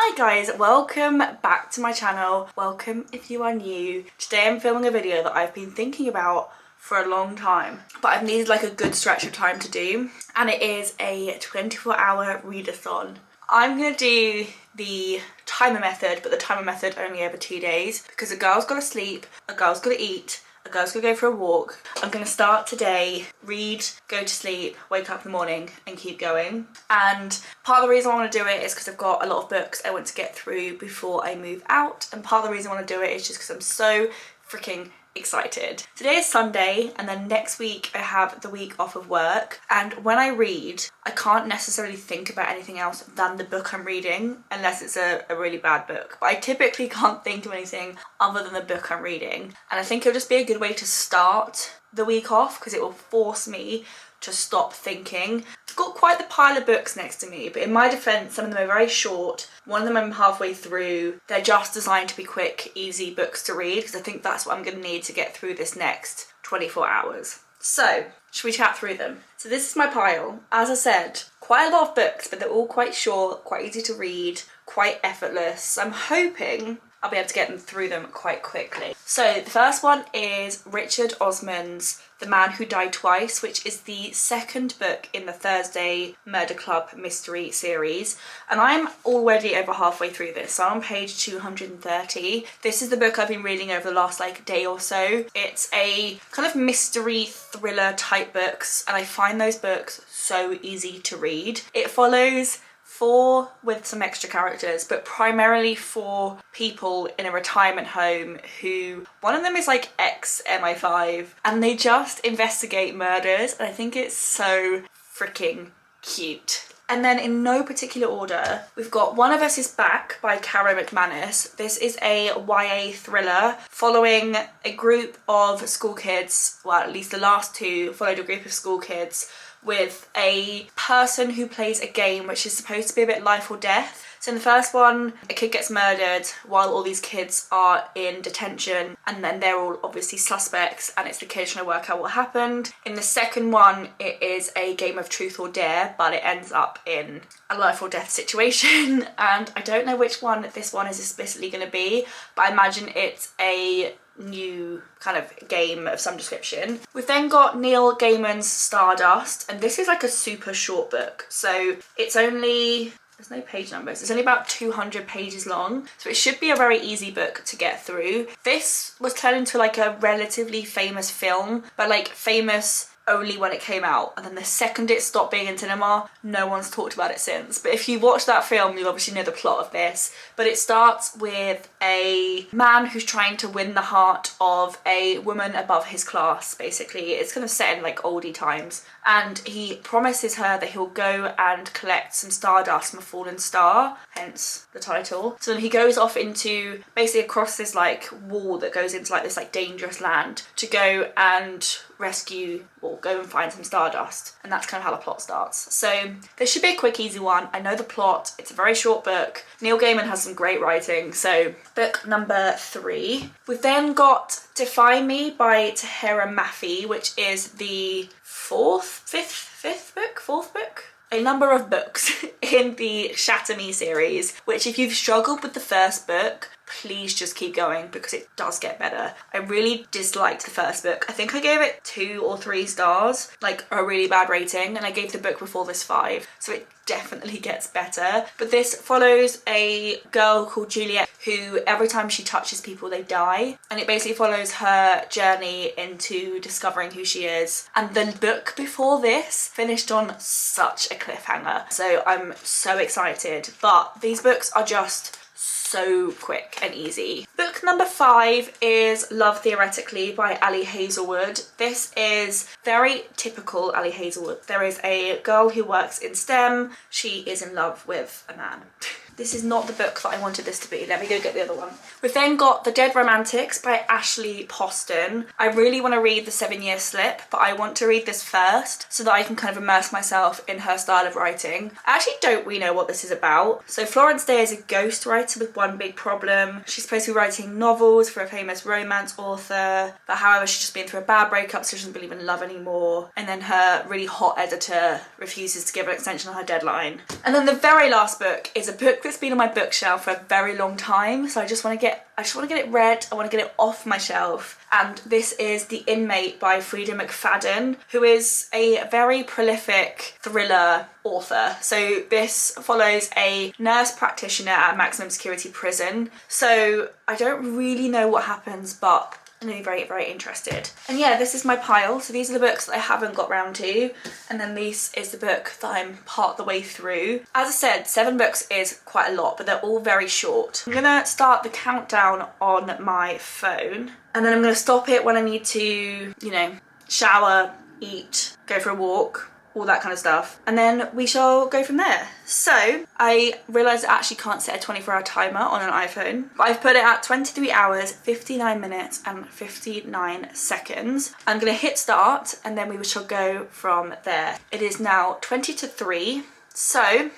Hi guys, welcome back to my channel. Welcome if you are new. Today I'm filming a video that I've been thinking about for a long time, but I've needed like a good stretch of time to do, and it is a 24-hour readathon. I'm gonna do the timer method, but the timer method only over 2 days because a girl's gotta sleep, a girl's gotta eat, a girl's gonna go for a walk. I'm gonna start today, read, go to sleep, wake up in the morning and keep going. And part of the reason I want to do it is because I've got a lot of books I want to get through before I move out, and part of the reason I want to do it is just because I'm so freaking excited. Today is Sunday and then next week I have the week off of work, and when I read I can't necessarily think about anything else than the book I'm reading unless it's a really bad book. But I typically can't think of anything other than the book I'm reading, and I think it'll just be a good way to start the week off because it will force me to stop thinking. I've got quite the pile of books next to me, but in my defense, some of them are very short. One of them I'm halfway through. They're just designed to be quick, easy books to read because I think that's what I'm going to need to get through this next 24 hours. So, should we chat through them? So this is my pile. As I said, quite a lot of books, but they're all quite short, quite easy to read, quite effortless. So I'm hoping I'll be able to get them through them quite quickly. So the first one is Richard Osman's The Man Who Died Twice, which is the second book in the Thursday Murder Club mystery series. And I'm already over halfway through this, so I'm on page 230. This is the book I've been reading over the last day or so. It's a kind of mystery thriller type books, and I find those books so easy to read. It follows 4 with some extra characters, but primarily 4 people in a retirement home who, one of them is like ex-MI5, and they just investigate murders, and I think it's so freaking cute. And then in no particular order, we've got One of Us Is Back by Kara McManus. This is a YA thriller following a group of school kids, well at least the last 2 followed a group of school kids with a person who plays a game which is supposed to be a bit life or death. So in the first one, a kid gets murdered while all these kids are in detention, and then they're all obviously suspects, and it's the kids trying to work out what happened. In the second one, it is a game of truth or dare, but it ends up in a life or death situation, and I don't know which one this one is explicitly going to be, but I imagine it's a new kind of game of some description. We've then got Neil Gaiman's Stardust, and this is like a super short book, so it's only, there's no page numbers, it's only about 200 pages long, so it should be a very easy book to get through. This was turned into like a relatively famous film, but like famous only when it came out, and then the second it stopped being in cinema, no one's talked about it since. But if you watch that film, you obviously know the plot of this. But it starts with a man who's trying to win the heart of a woman above his class, basically. It's kind of set in like oldie times, and he promises her that he'll go and collect some stardust from a fallen star, hence the title. So then he goes off into, basically across this like wall that goes into like this like dangerous land to go and rescue or go and find some stardust, and that's kind of how the plot starts. So this should be a quick easy one. I know the plot, it's a very short book. Neil Gaiman has some great writing. So book number 3. We've then got Defy Me by Tahira Mafi, which is the fourth book, a number of books in the Shatter Me series, which if you've struggled with the first book, please just keep going because it does get better. I really disliked the first book. I think I gave it 2 or 3 stars, like a really bad rating, and I gave the book before this 5, so it definitely gets better. But this follows a girl called Juliet who every time she touches people they die, and it basically follows her journey into discovering who she is. And the book before this finished on such a cliffhanger, so I'm so excited. But these books are just so quick and easy. Book number 5 is Love Theoretically by Ali Hazelwood. This is very typical Ali Hazelwood. There is a girl who works in STEM. She is in love with a man. This is not the book that I wanted this to be. Let me go get the other one. We've then got The Dead Romantics by Ashley Poston. I really want to read The 7-Year Slip, but I want to read this first so that I can kind of immerse myself in her style of writing. I actually don't really know what this is about. So Florence Day is a ghostwriter with one big problem. She's supposed to be writing novels for a famous romance author, but however she's just been through a bad breakup, so she doesn't believe in love anymore. And then her really hot editor refuses to give her an extension on her deadline. And then the very last book is a book that's been on my bookshelf for a very long time, so I just want to get it read. I want to get it off my shelf. And this is The Inmate by Frida McFadden, who is a very prolific thriller author. So this follows a nurse practitioner at a maximum security prison. So I don't really know what happens, but I'm very, very interested. And yeah, this is my pile. So these are the books that I haven't got round to. And then this is the book that I'm part the way through. As I said, 7 books is quite a lot, but they're all very short. I'm gonna start the countdown on my phone. And then I'm gonna stop it when I need to, you know, shower, eat, go for a walk, all that kind of stuff. And then we shall go from there. So I realised I actually can't set a 24-hour timer on an iPhone, but I've put it at 23 hours, 59 minutes and 59 seconds. I'm gonna hit start and then we shall go from there. It is now 20 to 3. So,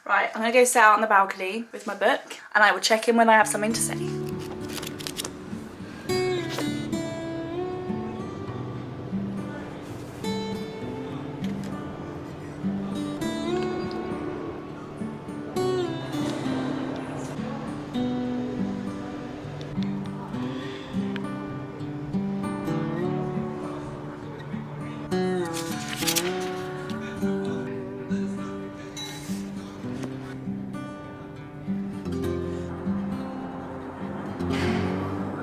right, I'm gonna go sit out on the balcony with my book and I will check in when I have something to say.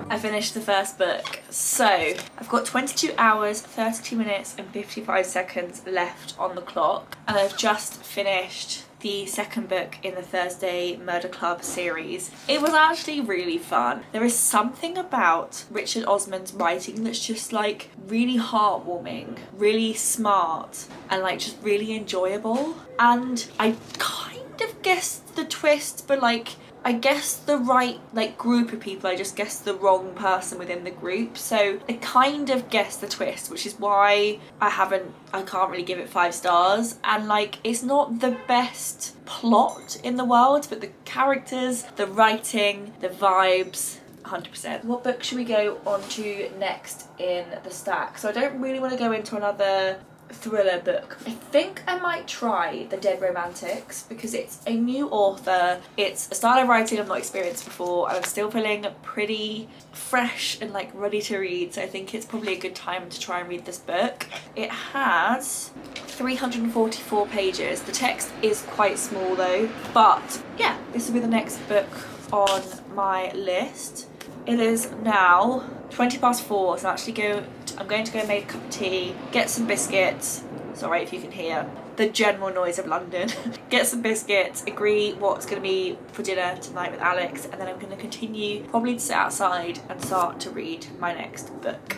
I finished the first book. So I've got 22 hours, 32 minutes and 55 seconds left on the clock, and I've just finished the second book in the Thursday Murder Club series. It was actually really fun. There is something about Richard Osman's writing that's just like really heartwarming, really smart, and like just really enjoyable. And I kind of guessed the twist, but like I guessed the right like group of people, I just guessed the wrong person within the group. So I kind of guessed the twist, which is why I can't really give it 5 stars. And like, it's not the best plot in the world, but the characters, the writing, the vibes, 100%. What book should we go on to next in the stack? So I don't really want to go into another thriller book. I think I might try The Dead Romantics because it's a new author. It's a style of writing I've not experienced before, and I'm still feeling pretty fresh and like ready to read, so I think it's probably a good time to try and read this book. It has 344 pages. The text is quite small though, but yeah, this will be the next book on my list. It is now 20 past 4, so I'm going to go make a cup of tea, get some biscuits, sorry if you can hear the general noise of London, get some biscuits, agree what's going to be for dinner tonight with Alex, and then I'm going to continue probably to sit outside and start to read my next book.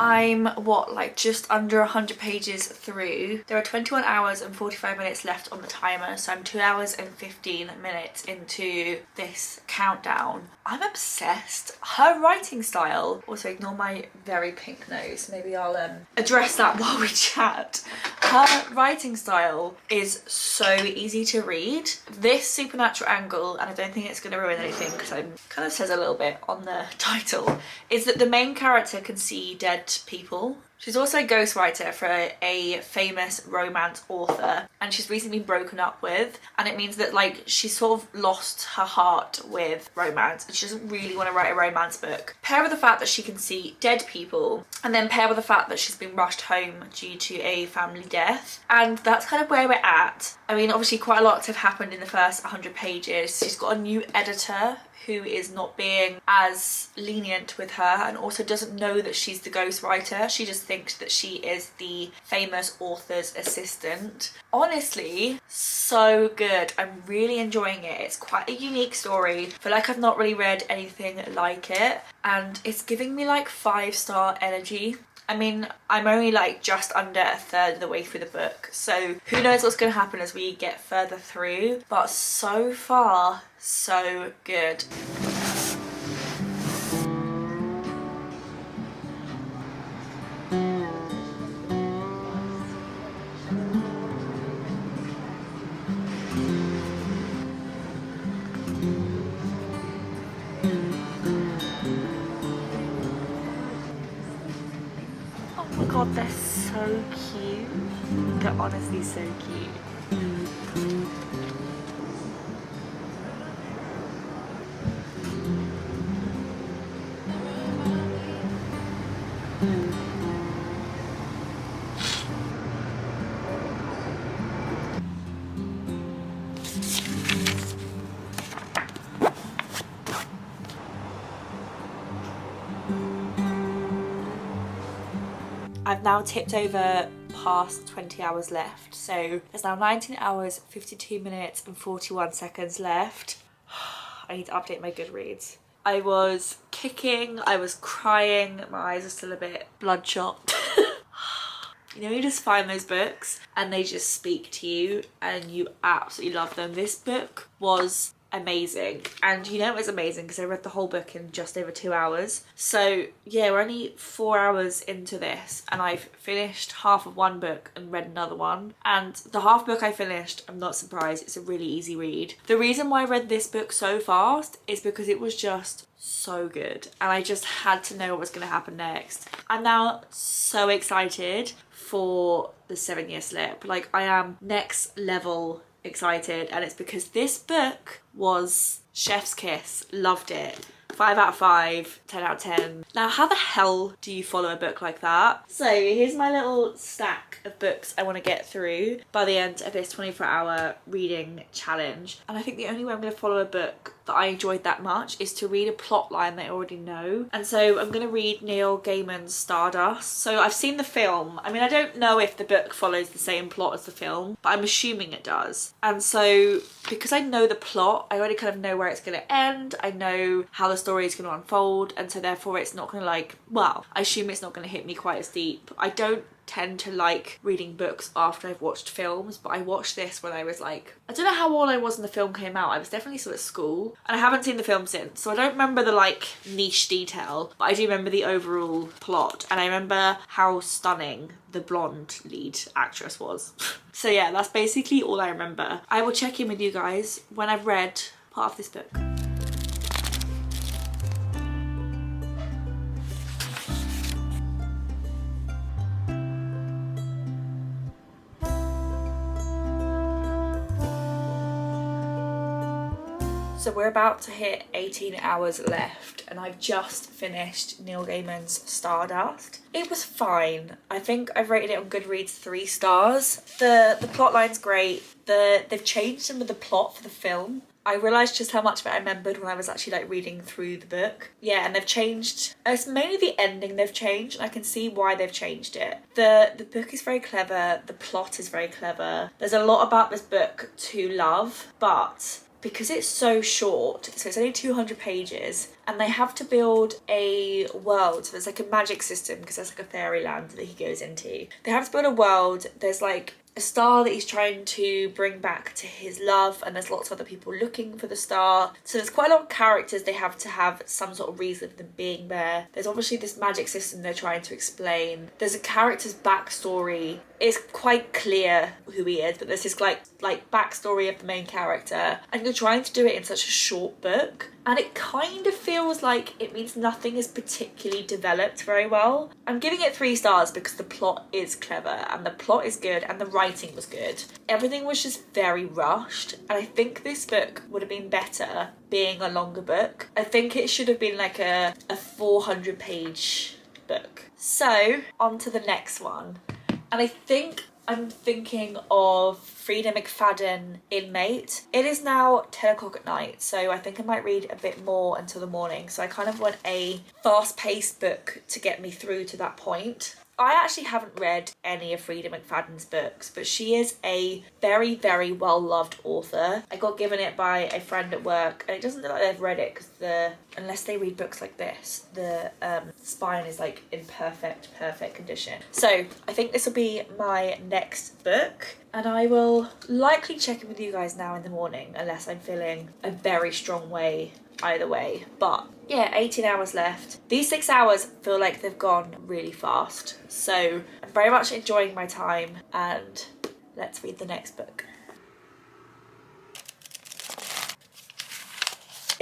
I'm like just under 100 pages through. There are 21 hours and 45 minutes left on the timer, so I'm 2 hours and 15 minutes into this countdown. I'm obsessed. Her writing style, also ignore my very pink nose, maybe I'll address that while we chat. Her writing style is so easy to read. This supernatural angle, and I don't think it's going to ruin anything because it kind of says a little bit on the title, is that the main character can see dead people. She's also a ghostwriter for a famous romance author, and she's recently been broken up with, and it means that like she's sort of lost her heart with romance and she doesn't really want to write a romance book. Pair with the fact that she can see dead people, and then pair with the fact that she's been rushed home due to a family death, and that's kind of where we're at. I mean, obviously quite a lot have happened in the first 100 pages. She's got a new editor who is not being as lenient with her and also doesn't know that she's the ghostwriter. She just thinks that she is the famous author's assistant. Honestly, so good. I'm really enjoying it. It's quite a unique story. I feel like I've not really read anything like it, and it's giving me like 5-star energy. I mean, I'm only like just under a third of the way through the book, so who knows what's going to happen as we get further through, but so far, so good. Oh my god, they're so cute. They're honestly so cute. I've now tipped over past 20 hours left, so there's now 19 hours, 52 minutes and 41 seconds left. I need to update my Goodreads. I was kicking, I was crying, my eyes are still a bit bloodshot. You know, you just find those books and they just speak to you and you absolutely love them. This book was amazing, and you know it was amazing because I read the whole book in just over 2 hours. So yeah, we're only 4 hours into this and I've finished half of one book and read another one, and the half book I finished, I'm not surprised, it's a really easy read. The reason why I read this book so fast is because it was just so good and I just had to know what was going to happen next. I'm now so excited for the 7-year slip. Like, I am next level excited, and it's because this book was chef's kiss. Loved it. 5 out of 5, 10 out of 10. Now, how the hell do you follow a book like that? So here's my little stack of books I want to get through by the end of this 24-hour reading challenge. And I think the only way I'm going to follow a book that I enjoyed that much is to read a plot line that I already know. And so I'm going to read Neil Gaiman's Stardust. So I've seen the film. I mean, I don't know if the book follows the same plot as the film, but I'm assuming it does. And so because I know the plot, I already kind of know where it's going to end. I know how the story is going to unfold, and so therefore it's not going to, like, well, I assume it's not going to hit me quite as deep. I don't tend to like reading books after I've watched films, but I watched this when I was like, I don't know how old I was when the film came out. I was definitely still at school, and I haven't seen the film since, so I don't remember the like niche detail, but I do remember the overall plot, and I remember how stunning the blonde lead actress was. So yeah, that's basically all I remember. I will check in with you guys when I've read part of this book. So we're about to hit 18 hours left, and I've just finished Neil Gaiman's Stardust. It was fine. I think I've rated it on Goodreads 3 stars. The plot line's great. They've changed some of the plot for the film. I realised just how much of it I remembered when I was actually like reading through the book. Yeah, and they've changed, it's mainly the ending they've changed, and I can see why they've changed it. The book is very clever, the plot is very clever. There's a lot about this book to love, but because it's so short, so it's only 200 pages, and they have to build a world. So there's like a magic system, because there's like a fairyland that he goes into. They have to build a world. There's like a star that he's trying to bring back to his love, and there's lots of other people looking for the star. So there's quite a lot of characters. They have to have some sort of reason for them being there. There's obviously this magic system they're trying to explain. There's a character's backstory. It's quite clear who he is, but there's this like backstory of the main character, and you're trying to do it in such a short book, and it kind of feels like it means nothing is particularly developed very well. I'm giving it 3 stars because the plot is clever and the plot is good and the writing was good. Everything was just very rushed, and I think this book would have been better being a longer book. I think it should have been like a 400 page book. So on to the next one. And I think I'm thinking of Frida McFadden, Inmate. It is now 10 o'clock at night, so I think I might read a bit more until the morning. So I kind of want a fast-paced book to get me through to that point. I actually haven't read any of Frida McFadden's books, but she is a very, very well-loved author. I got given it by a friend at work, and it doesn't look like they've read it because unless they read books like this, the spine is like in perfect condition. So I think this will be my next book, and I will likely check in with you guys now in the morning unless I'm feeling a very strong way either way. But yeah, 18 hours left. These 6 hours feel like they've gone really fast, so I'm very much enjoying my time, and let's read the next book.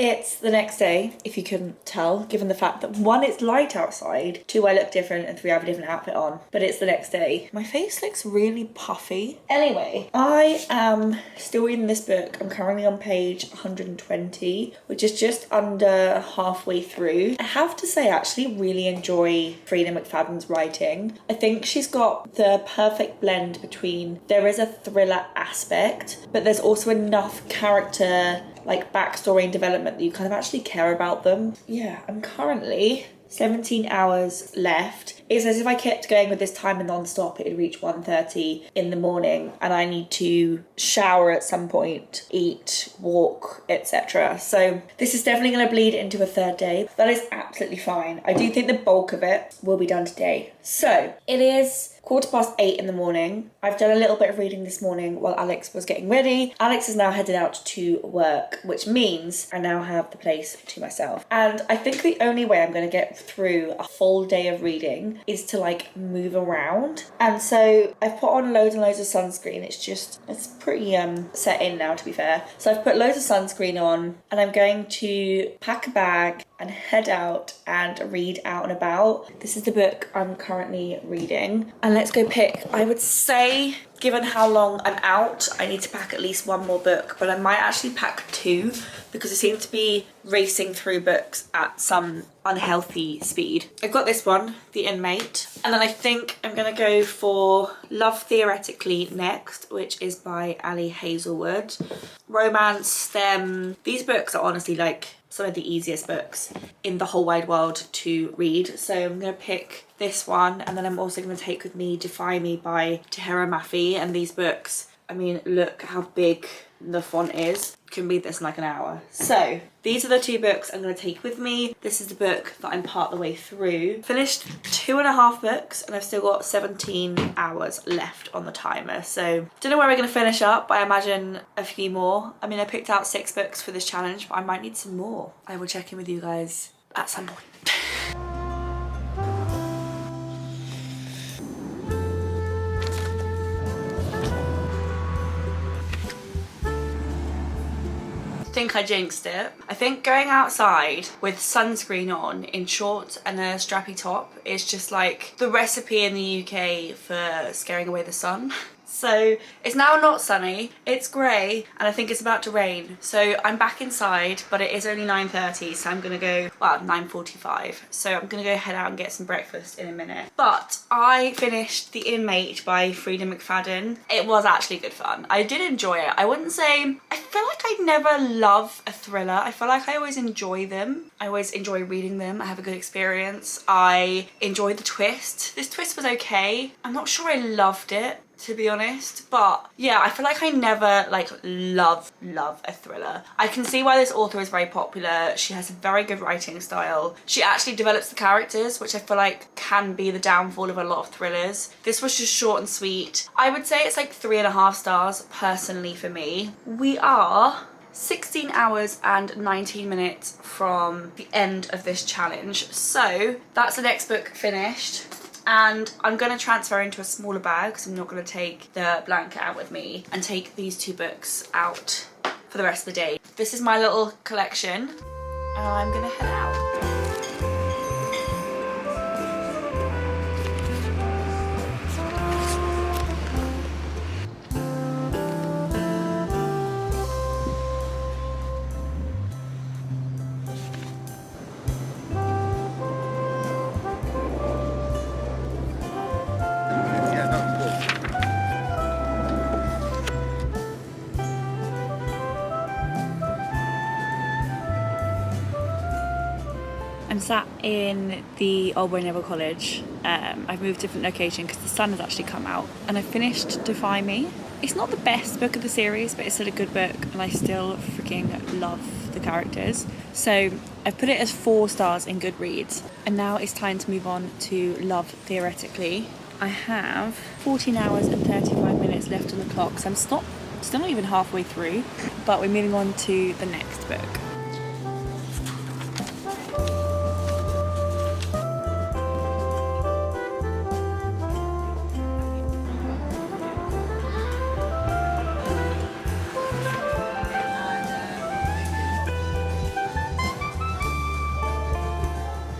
It's the next day, if you couldn't tell, given the fact that 1, it's light outside, 2, I look different, and 3, I have a different outfit on. But it's the next day. My face looks really puffy. Anyway, I am still reading this book. I'm currently on page 120, which is just under halfway through. I have to say, I actually really enjoy Frida McFadden's writing. I think she's got the perfect blend between, there is a thriller aspect, but there's also enough character, like backstory and development, that you kind of actually care about them. Yeah, I'm currently 17 hours left. It's as if I kept going with this timer non-stop, it would reach 1:30 in the morning, and I need to shower at some point, eat, walk, etc. So this is definitely going to bleed into a third day. That is absolutely fine. I do think the bulk of it will be done today. So it is 8:15 in the morning. I've done a little bit of reading this morning while Alex was getting ready. Alex is now headed out to work, which means I now have the place to myself. And I think the only way I'm going to get through a full day of reading is to like move around. And so I've put on loads and loads of sunscreen. It's pretty set in now, to be fair. So I've put loads of sunscreen on, and I'm going to pack a bag and head out and read out and about. This is the book I'm currently reading. And let's go pick, I would say, given how long I'm out, I need to pack at least 1 more book, but I might actually pack 2 because I seem to be racing through books at some unhealthy speed. I've got this one, The Inmate, and then I think I'm gonna go for Love Theoretically next, which is by Ali Hazelwood. Romance, these books are honestly like some of the easiest books in the whole wide world to read. So I'm gonna pick this one, and then I'm also gonna take with me Defy Me by Tahira Mafi. And these books, I mean, look how big the font is. Can read this in like an hour. So these are the 2 books I'm going to take with me. This is the book that I'm part the way through. Finished 2.5 books, and I've still got 17 hours left on the timer. So don't know where we're going to finish up, but I imagine a few more. I mean, I picked out 6 books for this challenge, but I might need some more. I will check in with you guys at some point. I think I jinxed it. I think going outside with sunscreen on in shorts and a strappy top is just like the recipe in the UK for scaring away the sun. So it's now not sunny, it's grey, and I think it's about to rain. So I'm back inside, but it is only 9:30, so I'm gonna go, well, 9:45. So I'm gonna go head out and get some breakfast in a minute. But I finished The Inmate by Frida McFadden. It was actually good fun. I did enjoy it. I wouldn't say, I feel like I never love a thriller. I feel like I always enjoy them. I always enjoy reading them. I have a good experience. I enjoy the twist. This twist was okay. I'm not sure I loved it, to be honest, but yeah, I feel like I never like love a thriller. I can see why this author is very popular. She has a very good writing style. She actually develops the characters, which I feel like can be the downfall of a lot of thrillers. This was just short and sweet. I would say it's like 3.5 stars personally for me. We are 16 hours and 19 minutes from the end of this challenge, so that's the next book finished. And I'm going to transfer into a smaller bag because I'm not going to take the blanket out with me, and take these 2 books out for the rest of the day. This is my little collection, and I'm going to head out. I'm sat in the Old Boy Neville College. I've moved to a different location because the sun has actually come out, and I finished Defy Me. It's not the best book of the series, but it's still a good book, and I still freaking love the characters. So I've put it as 4 stars in Goodreads, and now it's time to move on to Love Theoretically. I have 14 hours and 35 minutes left on the clock, so I'm still not even halfway through, but we're moving on to the next book.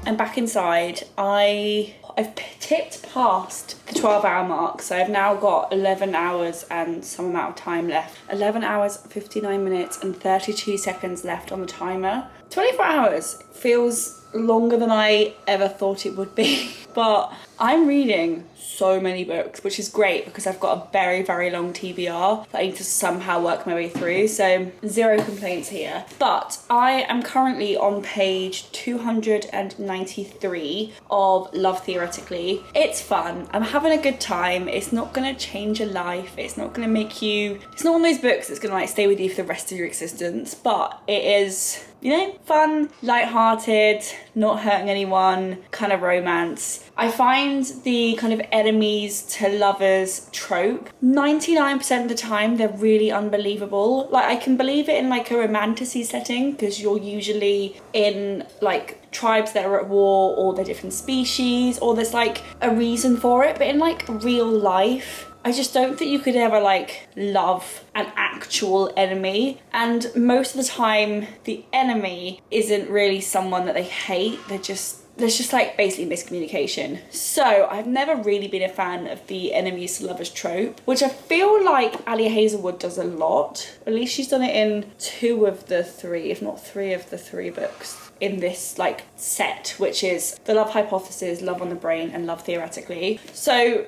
I'm back inside. I've tipped past the 12-hour mark, so I've now got 11 hours and some amount of time left. 11 hours, 59 minutes and 32 seconds left on the timer. 24 hours feels longer than I ever thought it would be, but I'm reading so many books, which is great because I've got a very, very long TBR that I need to somehow work my way through, so 0 complaints here. But I am currently on page 293 of Love Theoretically. It's fun. I'm having a good time. It's not gonna change your life. It's not gonna make you... It's not one of those books that's gonna like stay with you for the rest of your existence, but it is, you know, fun, light-hearted, not hurting anyone, kind of romance. I find the kind of enemies to lovers trope, 99% of the time they're really unbelievable. Like, I can believe it in like a romantasy setting because you're usually in like tribes that are at war, or they're different species, or there's like a reason for it. But in like real life, I just don't think you could ever like love an actual enemy, and most of the time the enemy isn't really someone that they hate. There's just like basically miscommunication. So I've never really been a fan of the enemies to lovers trope, which I feel like Ali Hazelwood does a lot. At least she's done it in 2 of the 3, if not 3 of the 3 books in this like set, which is The Love Hypothesis, Love on the Brain and Love Theoretically. So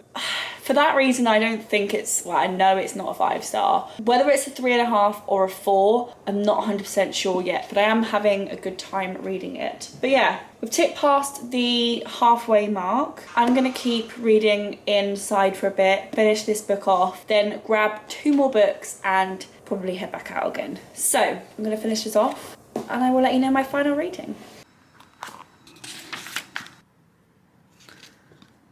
for that reason, I don't think it's, well, I know it's not a 5-star. Whether it's a 3.5 or a 4, I'm not 100% sure yet, but I am having a good time reading it. But yeah, we've tipped past the halfway mark. I'm gonna keep reading inside for a bit, finish this book off, then grab 2 more books and probably head back out again. So I'm gonna finish this off and I will let you know my final rating.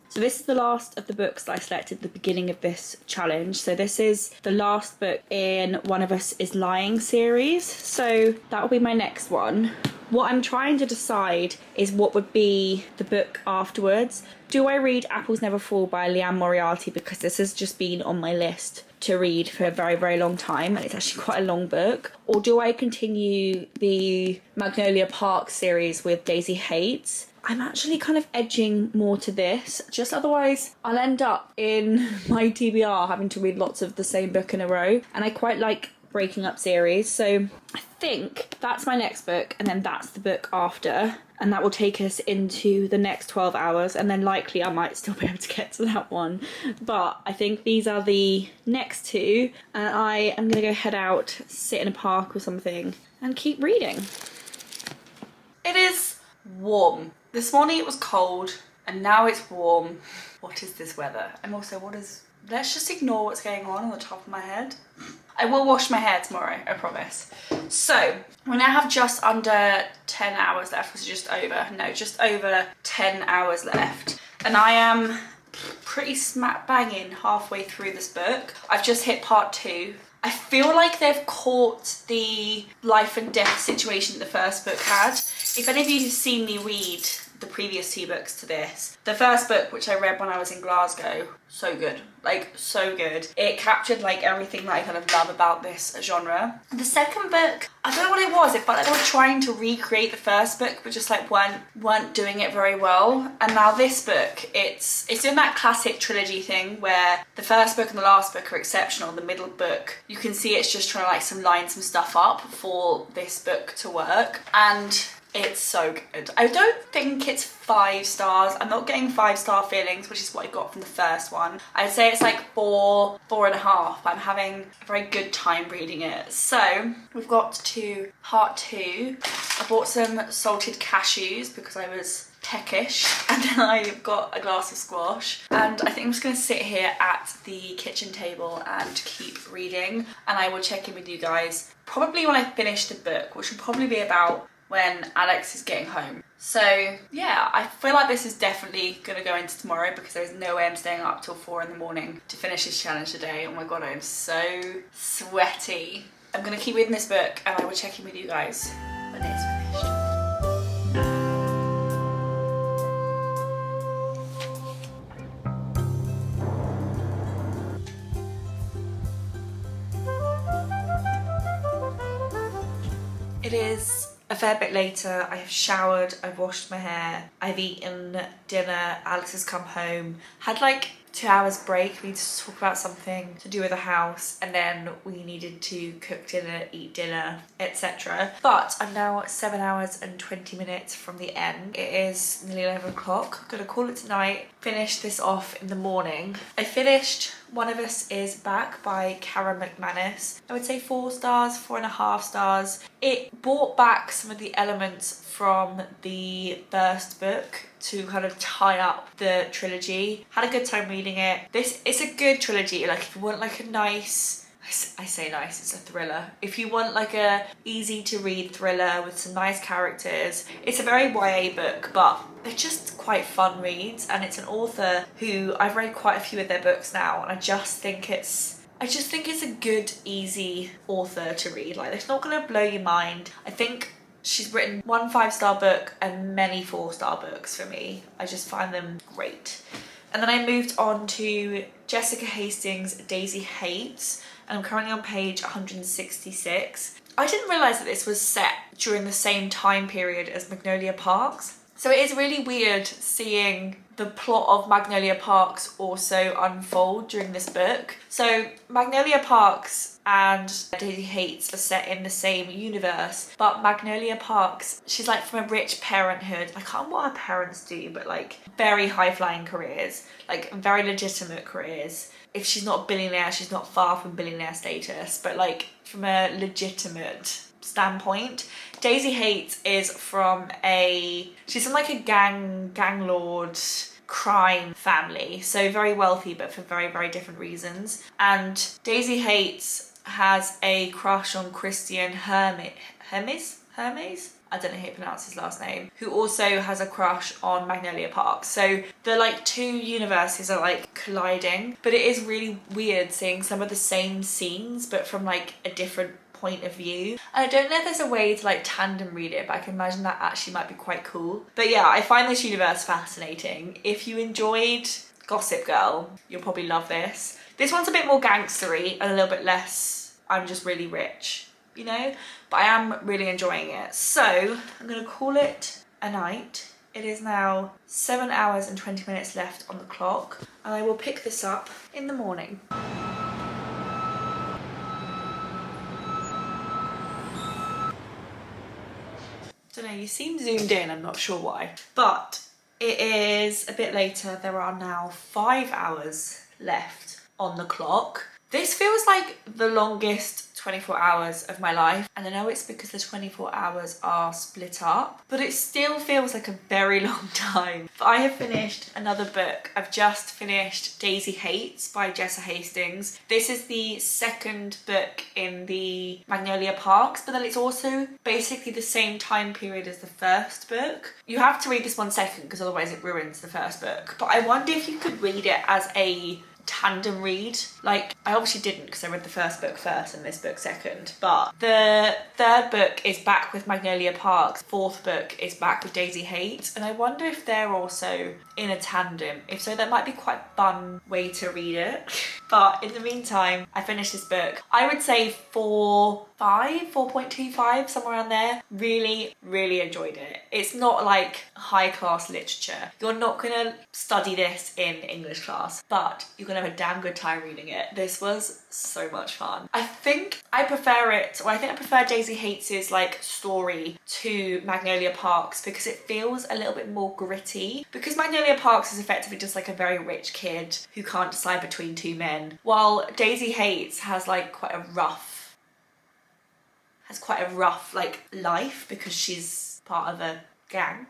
So this is the last of the books that I selected at the beginning of this challenge. So this is the last book in One of Us is Lying series. So that will be my next one. What I'm trying to decide is what would be the book afterwards. Do I read Apples Never Fall by Liane Moriarty, because this has just been on my list to read for a very, very long time, and it's actually quite a long book? Or do I continue the Magnolia Park series with Daisy Hates? I'm actually kind of edging more to this, just otherwise I'll end up in my TBR having to read lots of the same book in a row, and I quite like breaking up series. So I think that's my next book, and then that's the book after, and that will take us into the next 12 hours, and then likely I might still be able to get to that one. But I think these are the next 2, and I am gonna go head out, sit in a park or something, and keep reading. It is warm. This morning it was cold, and now it's warm. What is this weather? And also, let's just ignore what's going on the top of my head. I will wash my hair tomorrow, I promise. So, we now have just under 10 hours left, just over 10 hours left. And I am pretty smack banging halfway through this book. I've just hit part 2. I feel like they've caught the life and death situation the first book had. If any of you have seen me read the previous 2 books to this, the first book, which I read when I was in Glasgow, so good, like so good. It captured like everything that I kind of love about this genre. The second book, I don't know what it was. It felt like they were trying to recreate the first book, but just like weren't doing it very well. And now this book, it's doing that classic trilogy thing where the first book and the last book are exceptional. The middle book, you can see it's just trying to like line some stuff up for this book to work, and it's so good. I don't think it's 5 stars. I'm not getting 5-star feelings, which is what I got from the first one. I'd say it's like 4.5. I'm having a very good time reading it. So we've got to part 2. I bought some salted cashews because I was peckish, and then I got a glass of squash, and I think I'm just going to sit here at the kitchen table and keep reading, and I will check in with you guys probably when I finish the book, which will probably be about when Alex is getting home. So yeah, I feel like this is definitely going to go into tomorrow because there's no way I'm staying up till 4 in the morning to finish this challenge today. Oh my god, I am so sweaty. I'm going to keep reading this book and I will check in with you guys when it's finished. It is a fair bit later. I have showered, I've washed my hair, I've eaten dinner, Alex has come home, had like 2 hours break. We needed to talk about something to do with the house, and then we needed to cook dinner, eat dinner, etc. But I'm now 7 hours and 20 minutes from the end. It is nearly 11 o'clock. I'm gonna call it tonight, finish this off in the morning. I finished One of Us Is Back by Karen McManus. I would say 4 stars, 4.5 stars. It brought back some of the elements from the first book to kind of tie up the trilogy. Had a good time reading it. It's a good trilogy. Like if you want like a nice, I say nice, it's a thriller. If you want like a easy to read thriller with some nice characters, it's a very YA book, but they're just quite fun reads, and it's an author who I've read quite a few of their books now, and I just think it's a good, easy author to read. Like, it's not gonna blow your mind. I think she's written 1 5-star book and many 4-star books for me. I just find them great. And then I moved on to Jessica Hastings' Daisy Hates, and I'm currently on page 166. I didn't realise that this was set during the same time period as Magnolia Parks. So it is really weird seeing the plot of Magnolia Parks also unfold during this book. So Magnolia Parks and Daisy Hates are set in the same universe, but Magnolia Parks, she's like from a rich parenthood. I can't remember what her parents do, but like very high-flying careers, like very legitimate careers. If she's not a billionaire, she's not far from billionaire status, but like from a legitimate standpoint. Daisy Hates is she's from like a gang lord crime family, so very wealthy but for very, very different reasons. And Daisy Hates has a crush on Christian Hermes? I don't know how you pronounce his last name, who also has a crush on Magnolia Park. So the like 2 universes are like colliding, but it is really weird seeing some of the same scenes but from like a different point of view. And I don't know if there's a way to like tandem read it, but I can imagine that actually might be quite cool. But yeah, I find this universe fascinating. If you enjoyed Gossip Girl, you'll probably love this. This one's a bit more gangstery and a little bit less I'm just really rich, you know? But I am really enjoying it. So I'm gonna call it a night. It is now 7 hours and 20 minutes left on the clock, and I will pick this up in the morning. Don't know, you seem zoomed in, I'm not sure why. But it is a bit later. There are now 5 hours left on the clock. This feels like the longest 24 hours of my life, and I know it's because the 24 hours are split up, but it still feels like a very long time. But I have finished another book. I've just finished Daisy Hates by Jessica Hastings. This is the second book in the Magnolia Parks, but then it's also basically the same time period as the first book. You have to read this one second because otherwise it ruins the first book. But I wonder if you could read it as a tandem read. Like, I obviously didn't because I read the first book first and this book second, but the third book is back with Magnolia Parks, fourth book is back with Daisy Hates, and I wonder if they're also in a tandem. If so, that might be quite a fun way to read it. But in the meantime, I finished this book. I would say 4.25, somewhere around there. Really, really enjoyed it. It's not like high class literature. You're not gonna study this in English class, but you're gonna have a damn good time reading it. This was so much fun. I think I prefer Daisy Hates' like story to Magnolia Parks because it feels a little bit more gritty. Because Magnolia Parks is effectively just like a very rich kid who can't decide between 2 men, while Daisy Hates has like quite a rough has quite a rough like life because she's part of a gang.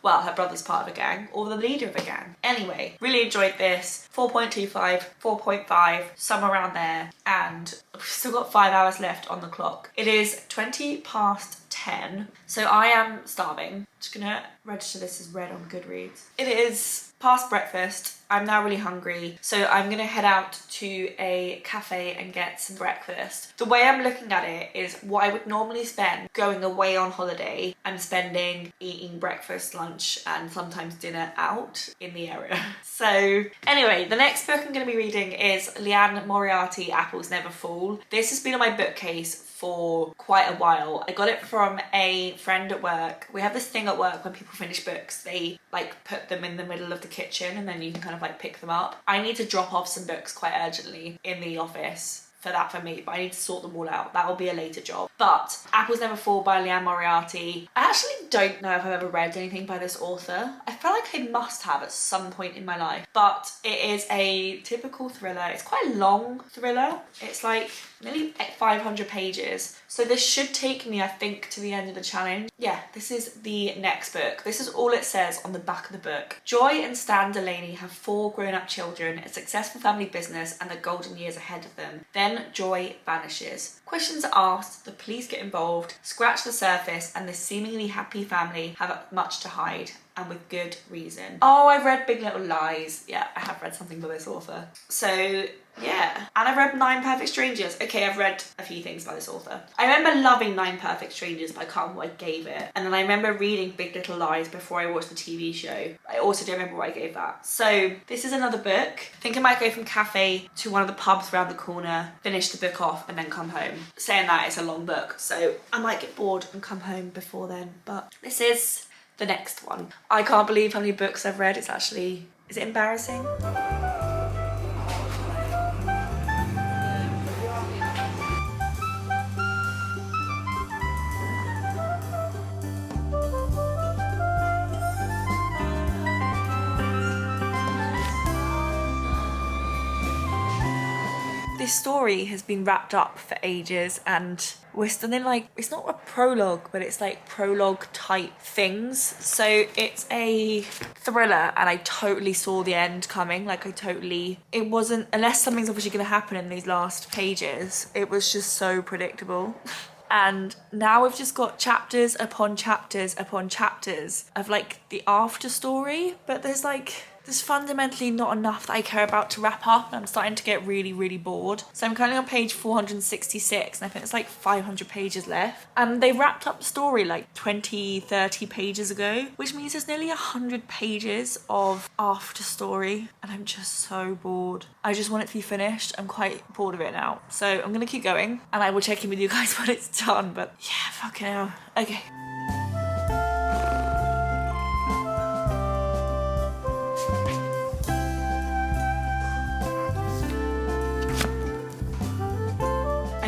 Well, her brother's part of a gang, or the leader of a gang. Anyway, really enjoyed this. 4.25, 4.5, somewhere around there, and we've still got 5 hours left on the clock. It is 20 past 10, so I am starving. Just gonna register this as read on Goodreads. It is past breakfast. I'm now really hungry, so I'm gonna head out to a cafe and get some breakfast. The way I'm looking at it is what I would normally spend going away on holiday. I'm spending eating breakfast, lunch, and sometimes dinner out in the area. So anyway, the next book I'm gonna be reading is Liane Moriarty, Apples Never Fall. This has been on my bookcase for quite a while. I got it from a friend at work. We have this thing at work when people finish books, they like put them in the middle of the kitchen and then you can kind of like pick them up. I need to drop off some books quite urgently in the office for me, but I need to sort them all out. That will be a later job. But Apples Never Fall by Liane Moriarty. I actually don't know if I've ever read anything by this author. I feel like I must have at some point in my life, but it is a typical thriller. It's quite a long thriller. It's like nearly 500 pages. So this should take me, I think, to the end of the challenge. Yeah, this is the next book. This is all it says on the back of the book. Joy and Stan Delaney have 4 grown-up children, a successful family business, and the golden years ahead of them. Then Joy vanishes. Questions are asked, the police get involved, scratch the surface, and this seemingly happy family have much to hide, and with good reason. Oh, I've read Big Little Lies. Yeah, I have read something by this author. So yeah, and I've read 9 Perfect Strangers. Okay, I've read a few things by this author. I remember loving 9 Perfect Strangers, but I can't remember what I gave it. And then I remember reading Big Little Lies before I watched the TV show. I also don't remember what I gave that. So this is another book. I think I might go from cafe to one of the pubs around the corner, finish the book off, and then come home. Saying that, it's a long book, so I might get bored and come home before then. But this is the next one. I can't believe how many books I've read. It's actually, is it embarrassing? This story has been wrapped up for ages and we're still in like, it's not a prologue, but it's like prologue type things. So it's a thriller and I totally saw the end coming. Like it wasn't, unless something's obviously going to happen in these last pages, it was just so predictable. And now we've just got chapters upon chapters upon chapters of like the after story, but there's fundamentally not enough that I care about to wrap up, and I'm starting to get really, really bored. So I'm currently on page 466 and I think there's like 500 pages left. And they wrapped up the story like 20, 30 pages ago, which means there's nearly 100 pages of after story and I'm just so bored. I just want it to be finished. I'm quite bored of it now. So I'm gonna keep going and I will check in with you guys when it's done, but yeah, fucking hell. Okay.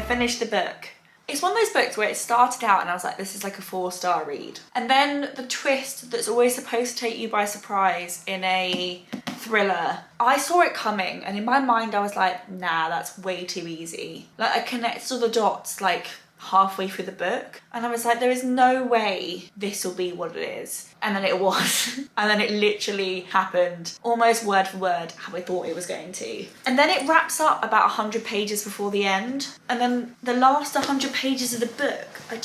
Finished the book. It's one of those books where it started out and I was like, this is like a 4-star read. And then the twist that's always supposed to take you by surprise in a thriller, I saw it coming and in my mind I was like, nah, that's way too easy. Like I connected all the dots like halfway through the book and I was like, there is no way this will be what it is. And then it was. And then it literally happened almost word for word how I thought it was going to. And then it wraps up about 100 pages before the end. And then the last 100 pages of the book,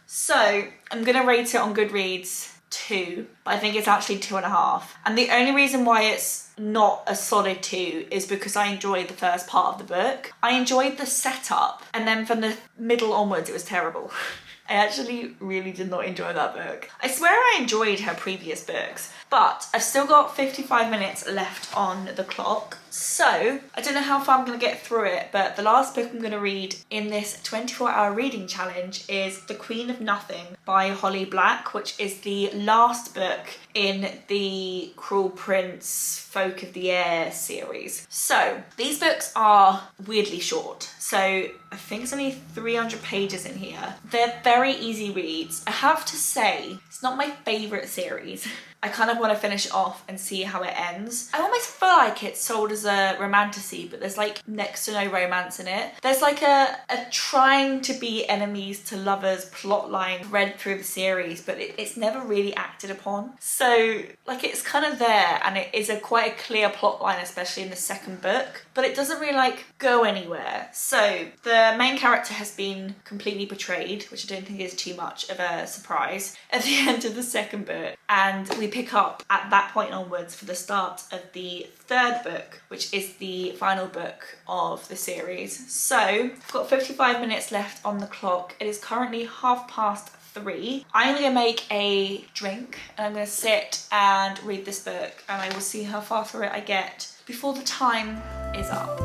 So I'm gonna rate it on Goodreads 2, but I think it's actually 2.5. And the only reason why it's not a solid 2 is because I enjoyed the first part of the book. I enjoyed the setup, and then from the middle onwards it was terrible. I actually really did not enjoy that book. I swear I enjoyed her previous books, but I've still got 55 minutes left on the clock. So I don't know how far I'm gonna get through it, but the last book I'm gonna read in this 24-hour reading challenge is The Queen of Nothing by Holly Black, which is the last book in the Cruel Prince Folk of the Air series. So these books are weirdly short. So I think it's only 300 pages in here. They're very easy reads. I have to say, it's not my favorite series. I kind of want to finish it off and see how it ends. I almost feel like it's sold as a romantasy, but there's like next to no romance in it. There's like a trying to be enemies to lovers plot line read through the series, but it's never really acted upon. So like it's kind of there, and it is quite a clear plot line, especially in the second book, but it doesn't really like go anywhere. So the main character has been completely betrayed, which I don't think is too much of a surprise, at the end of the second book, and we pick up at that point onwards for the start of the third book, which is the final book of the series. So I've got 55 minutes left on the clock. It is currently 3:30. I'm gonna make a drink and I'm gonna sit and read this book, and I will see how far through it I get before the time is up.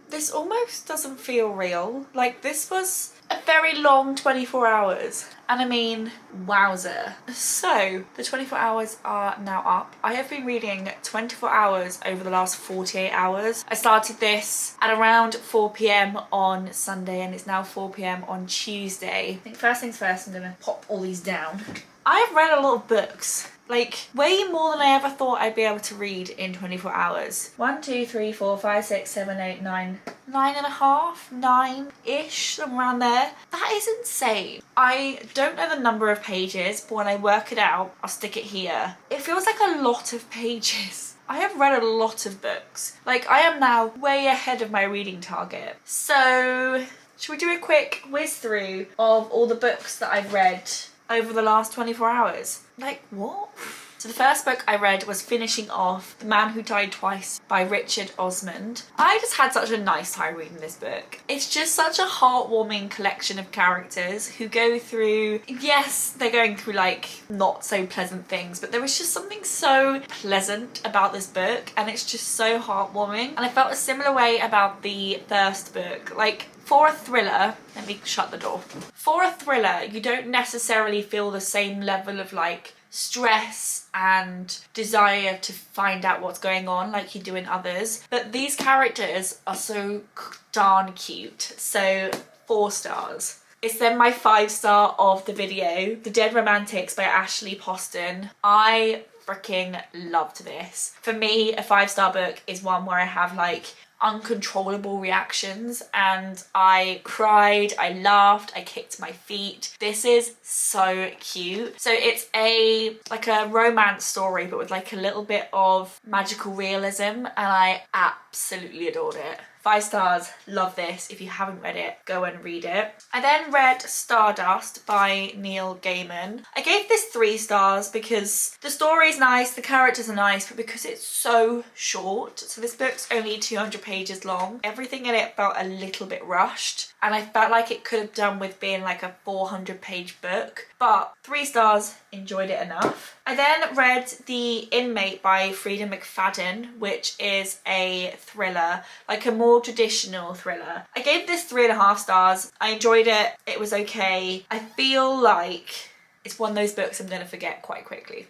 This almost doesn't feel real. Like, this was a very long 24 hours. And I mean, wowzer. So, the 24 hours are now up. I have been reading 24 hours over the last 48 hours. I started this at around 4 p.m. on Sunday, and it's now 4 p.m. on Tuesday. I think first things first, I'm gonna pop all these down. I have read a lot of books. Like, way more than I ever thought I'd be able to read in 24 hours. 1, 2, 3, 4, 5, 6, 7, 8, 9. 9.5, 9-ish, somewhere around there. That is insane. I don't know the number of pages, but when I work it out, I'll stick it here. It feels like a lot of pages. I have read a lot of books. Like, I am now way ahead of my reading target. So, should we do a quick whiz through of all the books that I've read over the last 24 hours? Like, what? So the first book I read was finishing off The Man Who Died Twice by Richard Osmond. I just had such a nice time reading this book. It's just such a heartwarming collection of characters who go through, yes, they're going through like not so pleasant things, but there was just something so pleasant about this book, and it's just so heartwarming. And I felt a similar way about the first book. Like, for a thriller, let me shut the door. For a thriller, you don't necessarily feel the same level of like stress and desire to find out what's going on like you do in others. But these characters are so darn cute. So 4 stars. It's then my 5-star of the video, The Dead Romantics by Ashley Poston. I freaking loved this. For me, a 5-star book is one where I have like uncontrollable reactions, and I cried, I laughed, I kicked my feet. This is so cute. So it's like a romance story, but with like a little bit of magical realism, and I absolutely adored it. 5 stars, love this. If you haven't read it, go and read it. I then read Stardust by Neil Gaiman. I gave this 3 stars because the story's nice, the characters are nice, but because it's so short. So this book's only 200 pages long. Everything in it felt a little bit rushed, and I felt like it could have done with being like a 400-page book. But 3 stars, enjoyed it enough. I then read The Inmate by Frida McFadden, which is a thriller, like a more traditional thriller. I gave this 3.5 stars. I enjoyed it. It was okay. I feel like it's one of those books I'm going to forget quite quickly.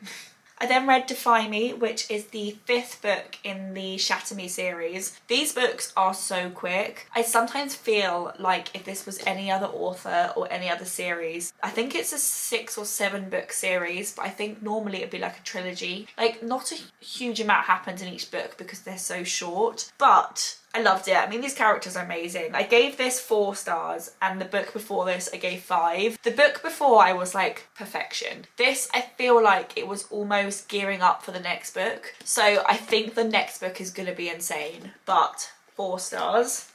I then read Defy Me, which is the 5th book in the Shatter Me series. These books are so quick. I sometimes feel like if this was any other author or any other series, I think it's a 6 or 7 book series, but I think normally it'd be like a trilogy. Like, not a huge amount happens in each book because they're so short, but I loved it. I mean, these characters are amazing. I gave this 4 stars, and the book before this I gave 5. The book before I was like perfection. This, I feel like it was almost gearing up for the next book. So I think the next book is going to be insane, but 4 stars.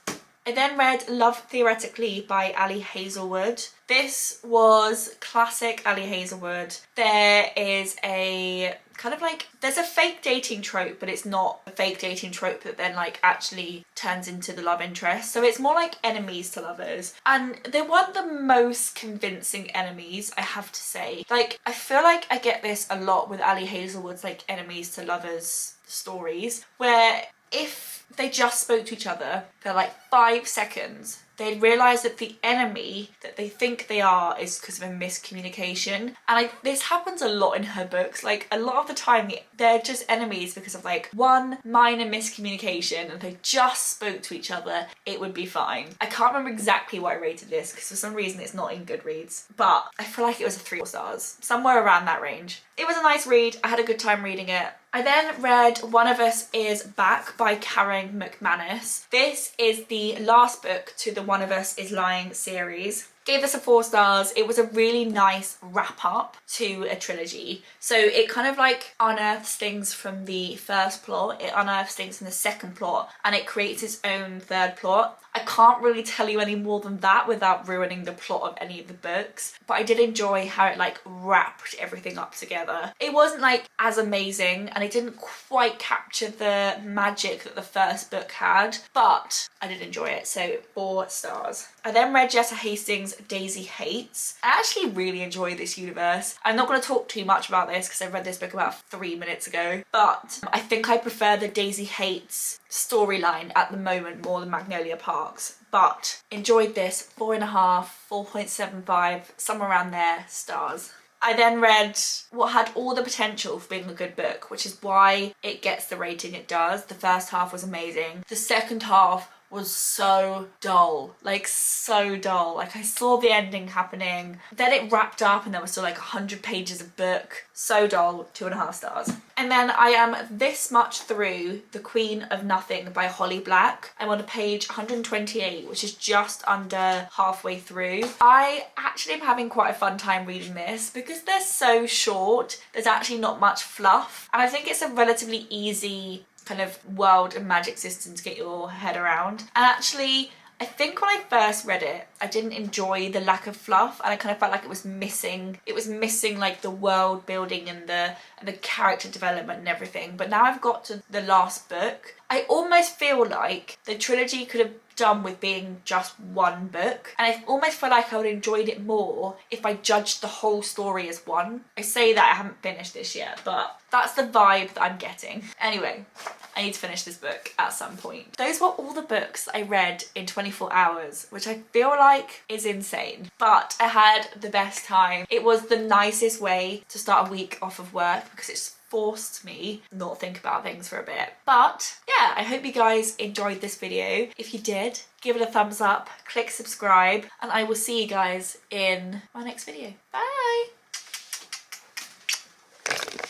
I then read Love Theoretically by Ali Hazelwood. This was classic Ali Hazelwood. There is a kind of like, there's a fake dating trope, but it's not a fake dating trope that then like actually turns into the love interest. So it's more like enemies to lovers. And they weren't the most convincing enemies, I have to say. Like, I feel like I get this a lot with Ali Hazelwood's like enemies to lovers stories, where if they just spoke to each other for like 5 seconds, they'd realise that the enemy that they think they are is because of a miscommunication. And this happens a lot in her books. Like, a lot of the time they're just enemies because of like one minor miscommunication, and if they just spoke to each other, it would be fine. I can't remember exactly what I rated this because for some reason it's not in Goodreads, but I feel like it was a 3 stars, somewhere around that range. It was a nice read. I had a good time reading it. I then read One of Us Is Back by Karen McManus. This is the last book to the One of Us Is Lying series. Gave this a 4 stars. It was a really nice wrap up to a trilogy. So it kind of like unearths things from the first plot, it unearths things from the second plot, and it creates its own third plot. I can't really tell you any more than that without ruining the plot of any of the books, but I did enjoy how it like wrapped everything up together. It wasn't like as amazing, and it didn't quite capture the magic that the first book had, but I did enjoy it, so 4 stars. I then read Jessa Hastings' Daisy Hates. I actually really enjoy this universe. I'm not going to talk too much about this because I read this book about 3 minutes ago, but I think I prefer the Daisy Hates storyline at the moment more than Magnolia Parks. But enjoyed this, 4.5, 4.75, somewhere around there, stars. I then read what had all the potential for being a good book, which is why it gets the rating it does. The first half was amazing. The second half was so dull, like so dull. Like, I saw the ending happening, then it wrapped up and there was still like 100 pages of book. So dull, 2.5 stars. And then I am this much through The Queen of Nothing by Holly Black. I'm on page 128, which is just under halfway through. I actually am having quite a fun time reading this because they're so short. There's actually not much fluff, and I think it's a relatively easy kind of world and magic system to get your head around. And actually, I think when I first read it, I didn't enjoy the lack of fluff, and I kind of felt like it was missing like the world building and the character development and everything. But now I've got to the last book, I almost feel like the trilogy could have done with being just one book, and I almost feel like I would have enjoyed it more if I judged the whole story as one. I say that I haven't finished this yet, but that's the vibe that I'm getting. Anyway, I need to finish this book at some point. Those were all the books I read in 24 hours, which I feel like is insane, but I had the best time. It was the nicest way to start a week off of work because it's forced me not think about things for a bit. But yeah, I hope you guys enjoyed this video. If you did, give it a thumbs up, click subscribe, and I will see you guys in my next video. Bye!